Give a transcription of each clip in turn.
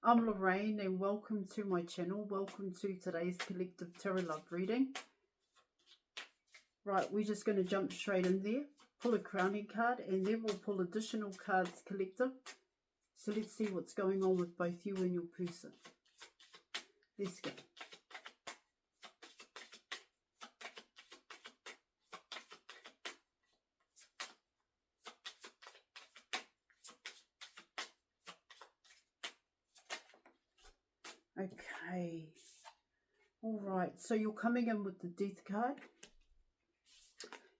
I'm Lorraine and welcome to my channel. Welcome to today's Collective Tarot Love reading. Right, we're just going to jump straight in there. Pull a crowning card and then we'll pull additional cards, Collective. So let's see what's going on with both you and your person. Let's go. Okay, all right, so you're coming in with the Death card.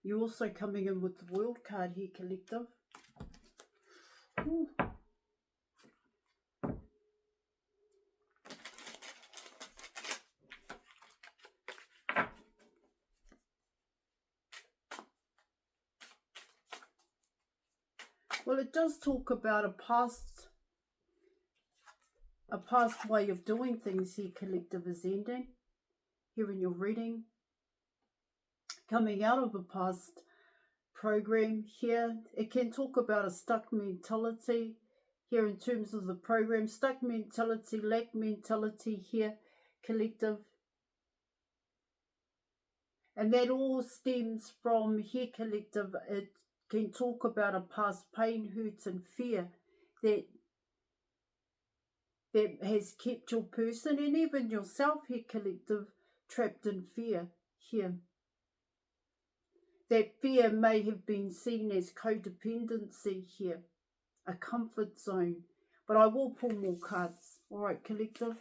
You're also coming in with the World card here, Collective. Ooh. Well, it does talk about a past way of doing things here, Collective, is ending. Here in your reading, coming out of a past program here. It can talk about a stuck mentality here in terms of the program. Stuck mentality, lack mentality here, Collective. And that all stems from here, Collective. It can talk about a past pain, hurt and fear that has kept your person and even yourself here, Collective, trapped in fear here. That fear may have been seen as codependency here, a comfort zone. But I will pull more cards. All right, Collective.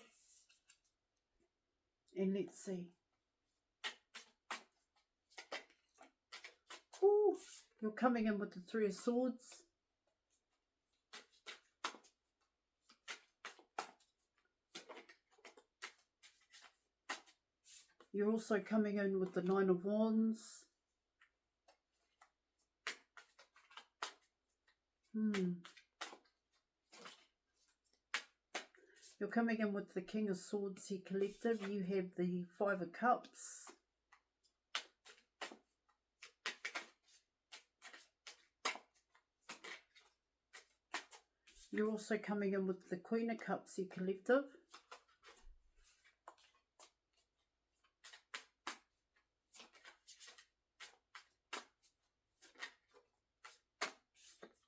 And let's see. Ooh, you're coming in with the Three of Swords. You're also coming in with the Nine of Wands. You're coming in with the King of Swords here, Collective. You have the Five of Cups. You're also coming in with the Queen of Cups here, Collective.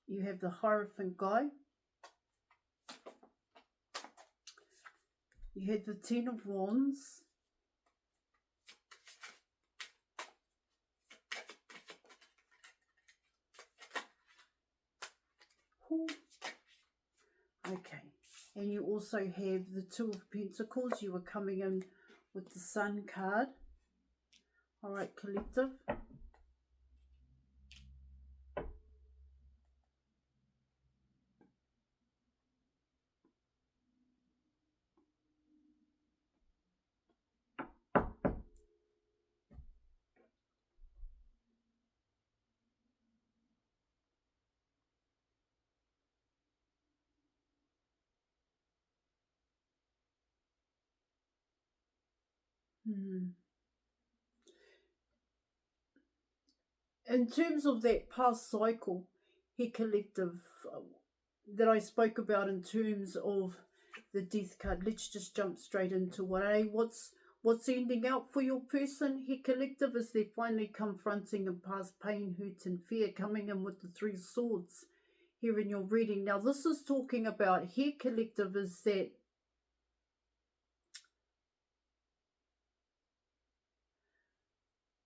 You have the Hierophant guy. You have the Ten of Wands. Ooh. Okay. And you also have the Two of Pentacles. You are coming in with the Sun card. All right, Collective. In terms of that past cycle here, Collective, that I spoke about in terms of the Death card, let's just jump straight into what's ending out for your person here, Collective, is they're finally confronting a past pain, hurt and fear, coming in with the Three Swords here in your reading. Now this is talking about here, Collective, is that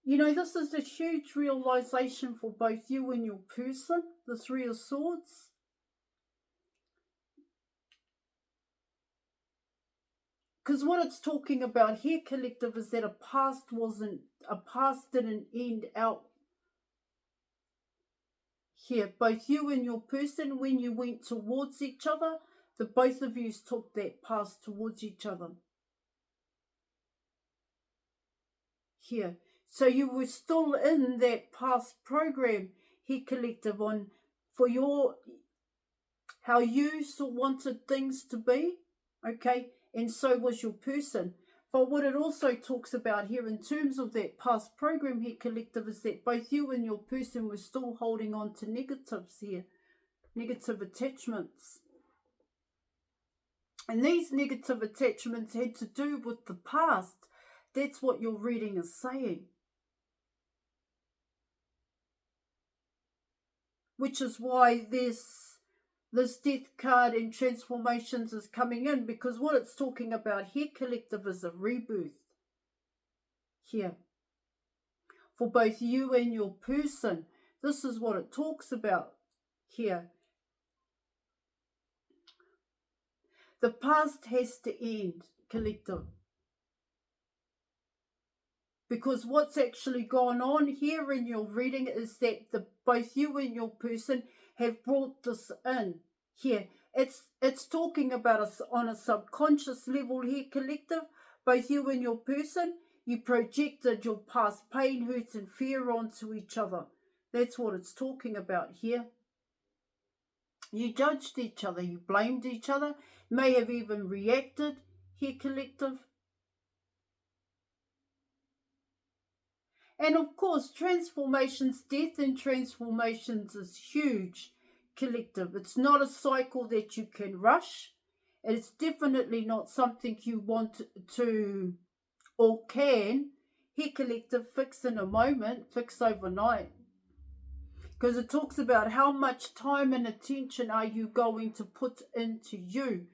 you know, this is a huge realization for both you and your person, the Three of Swords. Because what it's talking about here, Collective, is that a past didn't end out here. Both you and your person, when you went towards each other, the both of you took that past towards each other. Here. So you were still in that past program here, Collective, on for how you wanted things to be, okay, and so was your person. But what it also talks about here in terms of that past program here, Collective, is that both you and your person were still holding on to negatives here, negative attachments. And these negative attachments had to do with the past. That's what your reading is saying. Which is why this death card and transformations is coming in, because what it's talking about here, collective, is a rebirth here for both you and your person. This is what it talks about here. The past has to end, collective. Because what's actually gone on here in your reading is that both you and your person have brought this in here. It's talking about us on a subconscious level here, collective. Both you and your person, you projected your past pain, hurt and fear onto each other. That's what it's talking about here. You judged each other, you blamed each other, may have even reacted here, collective. And of course, transformations, death and transformations is huge, collective. It's not a cycle that you can rush. It's definitely not something you want to or can, here, collective, fix in a moment, fix overnight. Because it talks about how much time and attention are you going to put into you.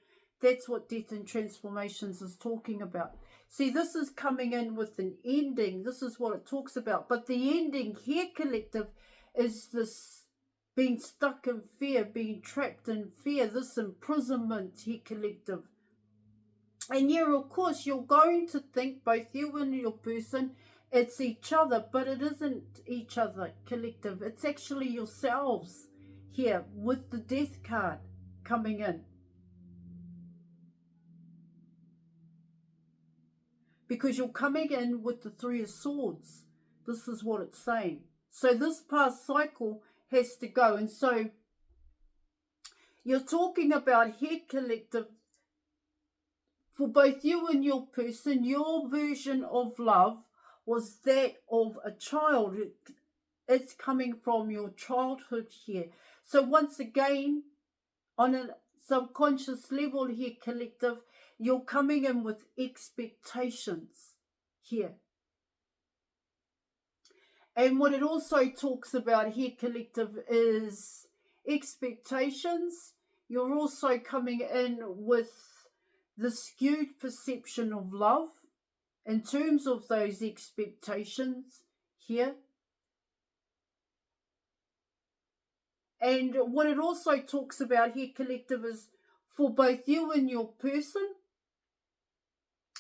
That's what death and transformations is talking about. See, this is coming in with an ending. This is what it talks about. But the ending here, collective, is this being stuck in fear, being trapped in fear, this imprisonment here, collective. And yeah, of course, you're going to think, both you and your person, it's each other, but it isn't each other, collective. It's actually yourselves here with the death card coming in. Because you're coming in with the Three of Swords. This is what it's saying. So this past cycle has to go. And so you're talking about here, collective, for both you and your person, your version of love was that of a child. It's coming from your childhood here. So once again, on a subconscious level here, collective, you're coming in with expectations here. And what it also talks about here, collective, is expectations. You're also coming in with the skewed perception of love in terms of those expectations here. And what it also talks about here, collective, is for both you and your person,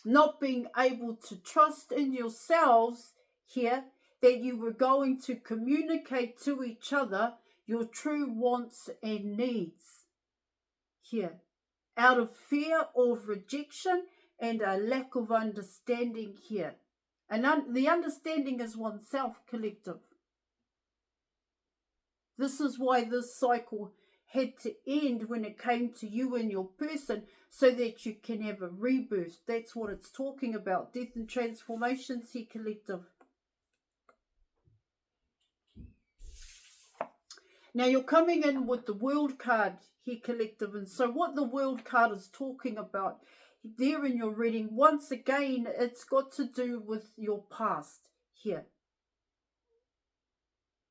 not being able to trust in yourselves here, that you were going to communicate to each other your true wants and needs here, out of fear of rejection and a lack of understanding here. And the understanding is oneself, collective. This is why this cycle had to end when it came to you and your person, so that you can have a rebirth. That's what it's talking about. Death and transformations here, collective. Now you're coming in with the World card here, collective. And so what the World card is talking about there in your reading, once again, it's got to do with your past here.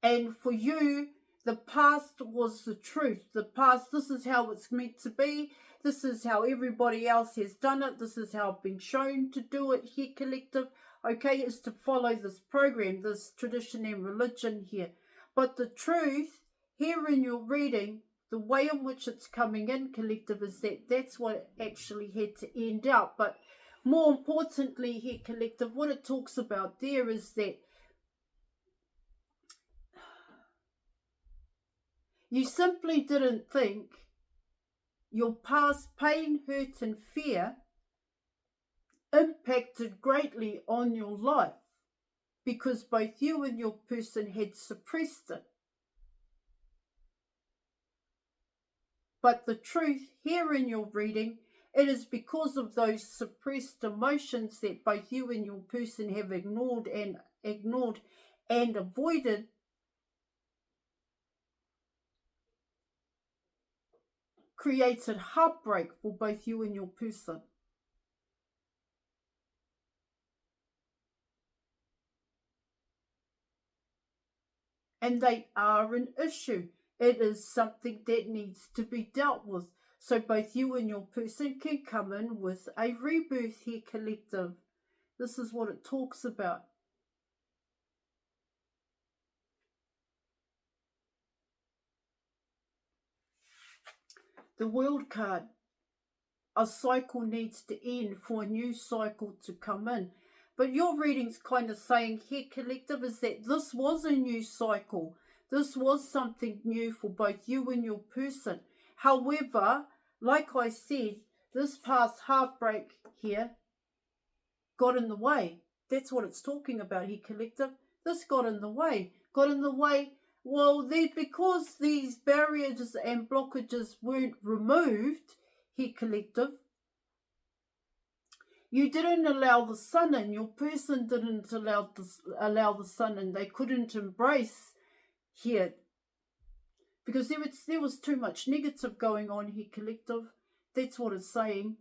And for you, the past was the truth. The past, this is how it's meant to be. This is how everybody else has done it. This is how I've been shown to do it here, collective. Okay, is to follow this program, this tradition and religion here. But the truth, here in your reading, the way in which it's coming in, collective, is that that's what actually had to end up. But more importantly here, collective, what it talks about there is that you simply didn't think your past pain, hurt and fear impacted greatly on your life, because both you and your person had suppressed it. But the truth here in your reading, it is because of those suppressed emotions that both you and your person have ignored and avoided, created heartbreak for both you and your person. And they are an issue. It is something that needs to be dealt with. So both you and your person can come in with a rebirth here, collective. This is what it talks about. The World card. A cycle needs to end for a new cycle to come in. But your reading's kind of saying here, collective, is that this was a new cycle. This was something new for both you and your person. However, like I said, this past heartbreak here got in the way. That's what it's talking about here, collective. This got in the way. Got in the way. Well, because these barriers and blockages weren't removed, here, collective, you didn't allow the sun in. Your person didn't allow the sun in. They couldn't embrace here because there was too much negative going on here, collective. That's what it's saying.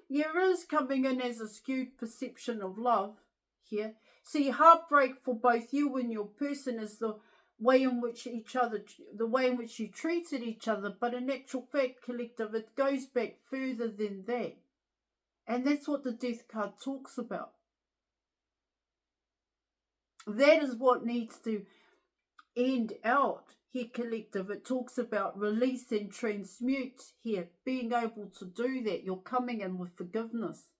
There is coming in as a skewed perception of love here. See, heartbreak for both you and your person is the way in which you treated each other, but in actual fact, collective, it goes back further than that. And that's what the death card talks about. That is what needs to end out here, collective. It talks about release and transmute here, being able to do that. You're coming in with forgiveness.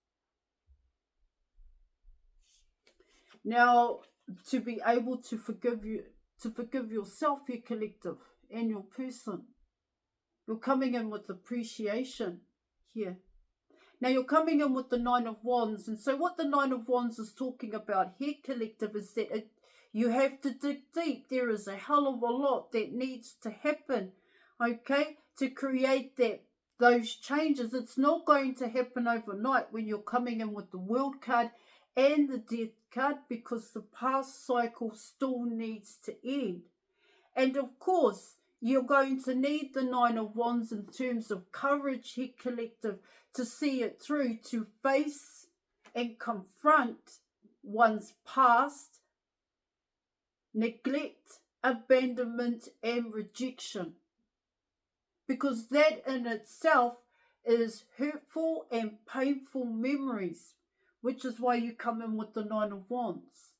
Now, to be able to forgive yourself, your collective, and your person. You're coming in with appreciation here. Now you're coming in with the Nine of Wands. And so what the Nine of Wands is talking about here, collective, is that you have to dig deep. There is a hell of a lot that needs to happen, okay, to create those changes. It's not going to happen overnight when you're coming in with the World card and the Death card, because the past cycle still needs to end. And of course, you're going to need the Nine of Wands in terms of courage here, collective, to see it through, to face and confront one's past, neglect, abandonment, and rejection. Because that in itself is hurtful and painful memories, which is why you come in with the Nine of Wands.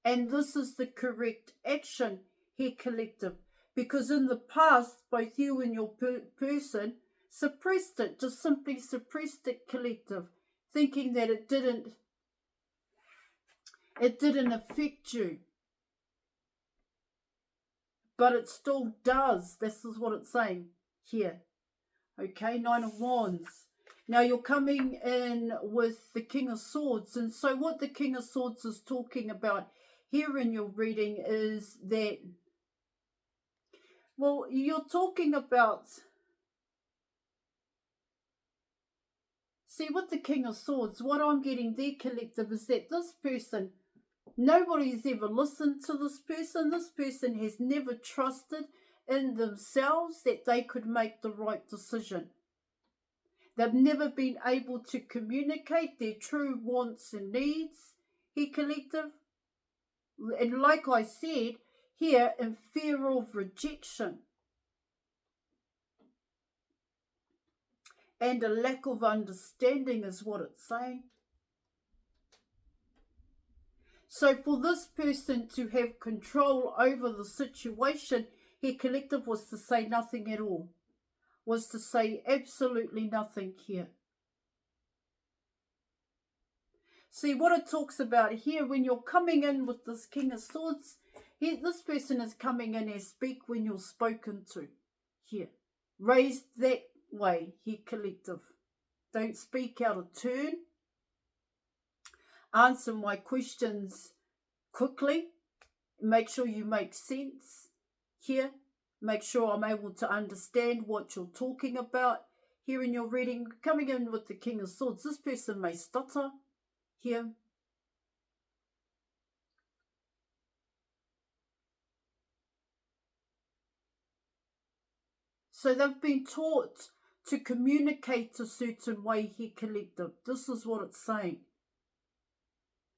And this is the correct action here, collective, because in the past, both you and your person suppressed it, just simply suppressed it, collective, thinking that it didn't affect you. But it still does. This is what it's saying here. Okay, Nine of Wands. Now you're coming in with the King of Swords. And so what the King of Swords is talking about here in your reading is that, well, you're talking about, see, with the King of Swords, what I'm getting there, collective, is that this person, nobody's ever listened to this person. This person has never trusted in themselves that they could make the right decision. They've never been able to communicate their true wants and needs here, collective. And like I said, here, in fear of rejection and a lack of understanding is what it's saying. So for this person to have control over the situation here, collective, was to say nothing at all. Was to say absolutely nothing here. See, what it talks about here, when you're coming in with this King of Swords, here, this person is coming in as speak when you're spoken to here. Raised that way here, collective. Don't speak out of turn. Answer my questions quickly. Make sure you make sense here. Make sure I'm able to understand what you're talking about here in your reading. Coming in with the King of Swords, this person may stutter here. So they've been taught to communicate a certain way here, collective. This is what it's saying.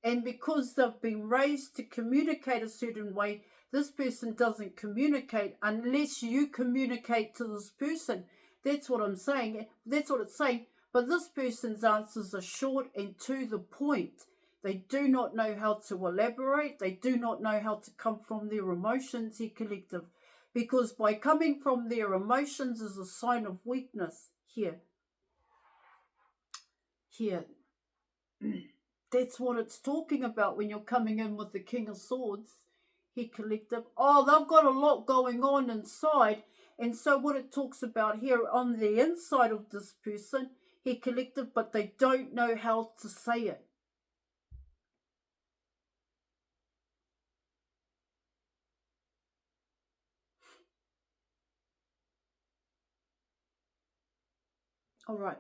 And because they've been raised to communicate a certain way, this person doesn't communicate unless you communicate to this person. That's what I'm saying. That's what it's saying. But this person's answers are short and to the point. They do not know how to elaborate. They do not know how to come from their emotions here, collective. Because by coming from their emotions is a sign of weakness here. Here. That's what it's talking about when you're coming in with the King of Swords, here, collective. Oh, they've got a lot going on inside. And so what it talks about here on the inside of this person, here, collective, but they don't know how to say it. All right.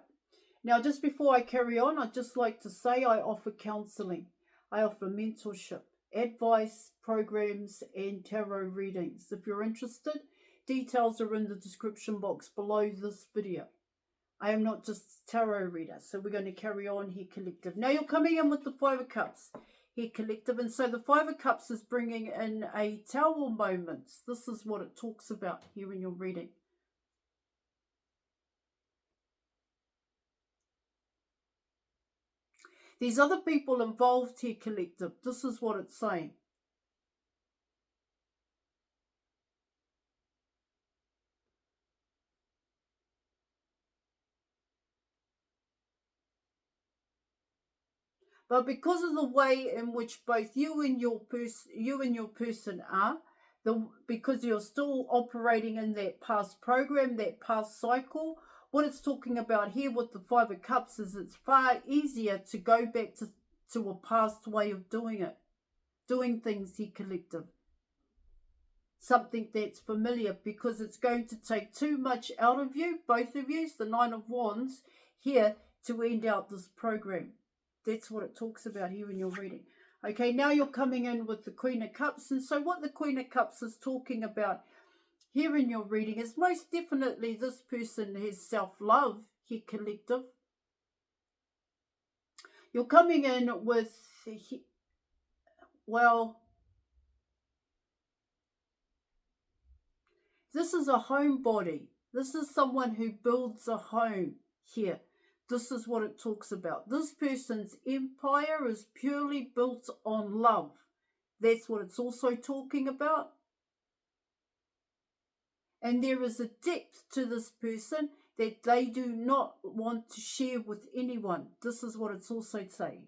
Now, just before I carry on, I'd just like to say I offer counselling. I offer mentorship, advice, programs, and tarot readings. If you're interested, details are in the description box below this video. I am not just a tarot reader, so we're going to carry on here, collective. Now, you're coming in with the Five of Cups here, collective, and so the Five of Cups is bringing in a Tower moment. This is what it talks about here in your reading. There's other people involved here, collective. This is what it's saying. But because of the way in which both you and your person are, because you're still operating in that past program, that past cycle, what it's talking about here with the Five of Cups is it's far easier to go back to a past way of doing things here, collective. Something that's familiar, because it's going to take too much out of you, both of you, the Nine of Wands here, to end out this program. That's what it talks about here in your reading. Okay, now you're coming in with the Queen of Cups. And so what the Queen of Cups is talking about here in your reading is most definitely this person has self-love here, collective. You're coming in with, well, this is a homebody. This is someone who builds a home here. This is what it talks about. This person's empire is purely built on love. That's what it's also talking about. And there is a depth to this person that they do not want to share with anyone. This is what it's also saying.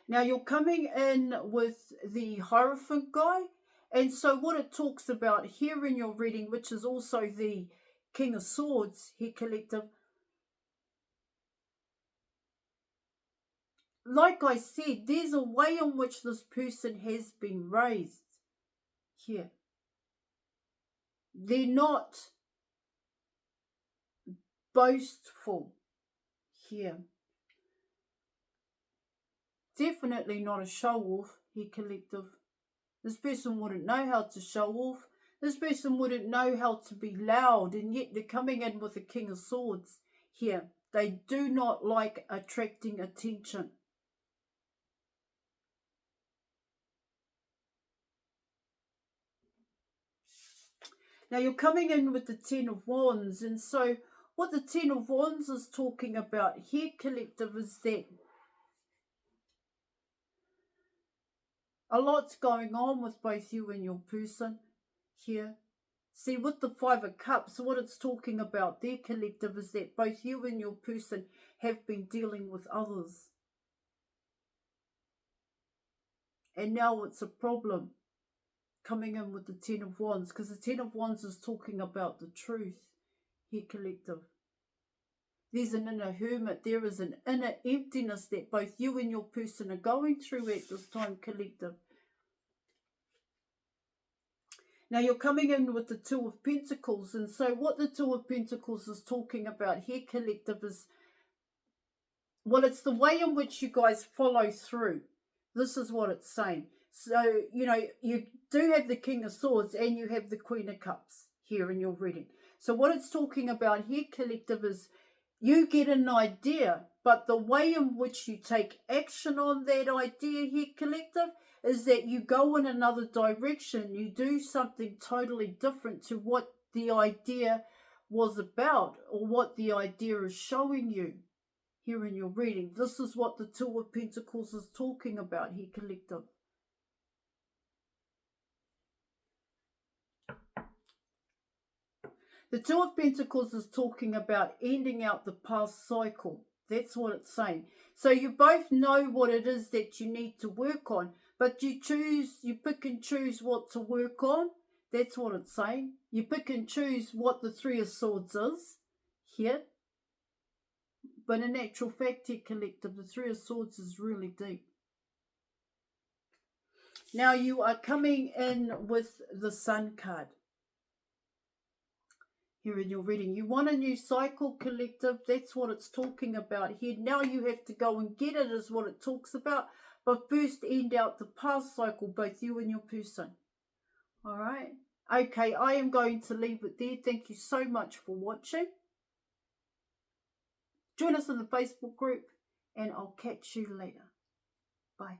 Now you're coming in with the Hierophant guy. And so what it talks about here in your reading, which is also the King of Swords here, collective. Like I said, there's a way in which this person has been raised here. They're not boastful here. Definitely not a show-off here, collective. This person wouldn't know how to show off. This person wouldn't know how to be loud, and yet they're coming in with the King of Swords here. They do not like attracting attention. Now you're coming in with the Ten of Wands, and so what the Ten of Wands is talking about here, collective, is that a lot's going on with both you and your person here. See, with the Five of Cups, what it's talking about there, collective, is that both you and your person have been dealing with others. And now it's a problem coming in with the Ten of Wands, because the Ten of Wands is talking about the truth here, collective. There's an inner hermit. There is an inner emptiness that both you and your person are going through at this time, collective. Now you're coming in with the Two of Pentacles, and so what the Two of Pentacles is talking about here, collective, is, well, it's the way in which you guys follow through. This is what it's saying. So, you know, you do have the King of Swords and you have the Queen of Cups here in your reading. So what it's talking about here, collective, is you get an idea, but the way in which you take action on that idea here, collective, is that you go in another direction. You do something totally different to what the idea was about or what the idea is showing you here in your reading. This is what the Two of Pentacles is talking about here, collective. The Two of Pentacles is talking about ending out the past cycle. That's what it's saying. So you both know what it is that you need to work on, but you pick and choose what to work on. That's what it's saying. You pick and choose what the Three of Swords is here. But in actual fact here, collective, the Three of Swords is really deep. Now you are coming in with the Sun card here in your reading. You want a new cycle, collective. That's what it's talking about here. Now you have to go and get it, is what it talks about. But first end out the past cycle, both you and your person. All right. Okay, I am going to leave it there. Thank you so much for watching. Join us in the Facebook group and I'll catch you later. Bye.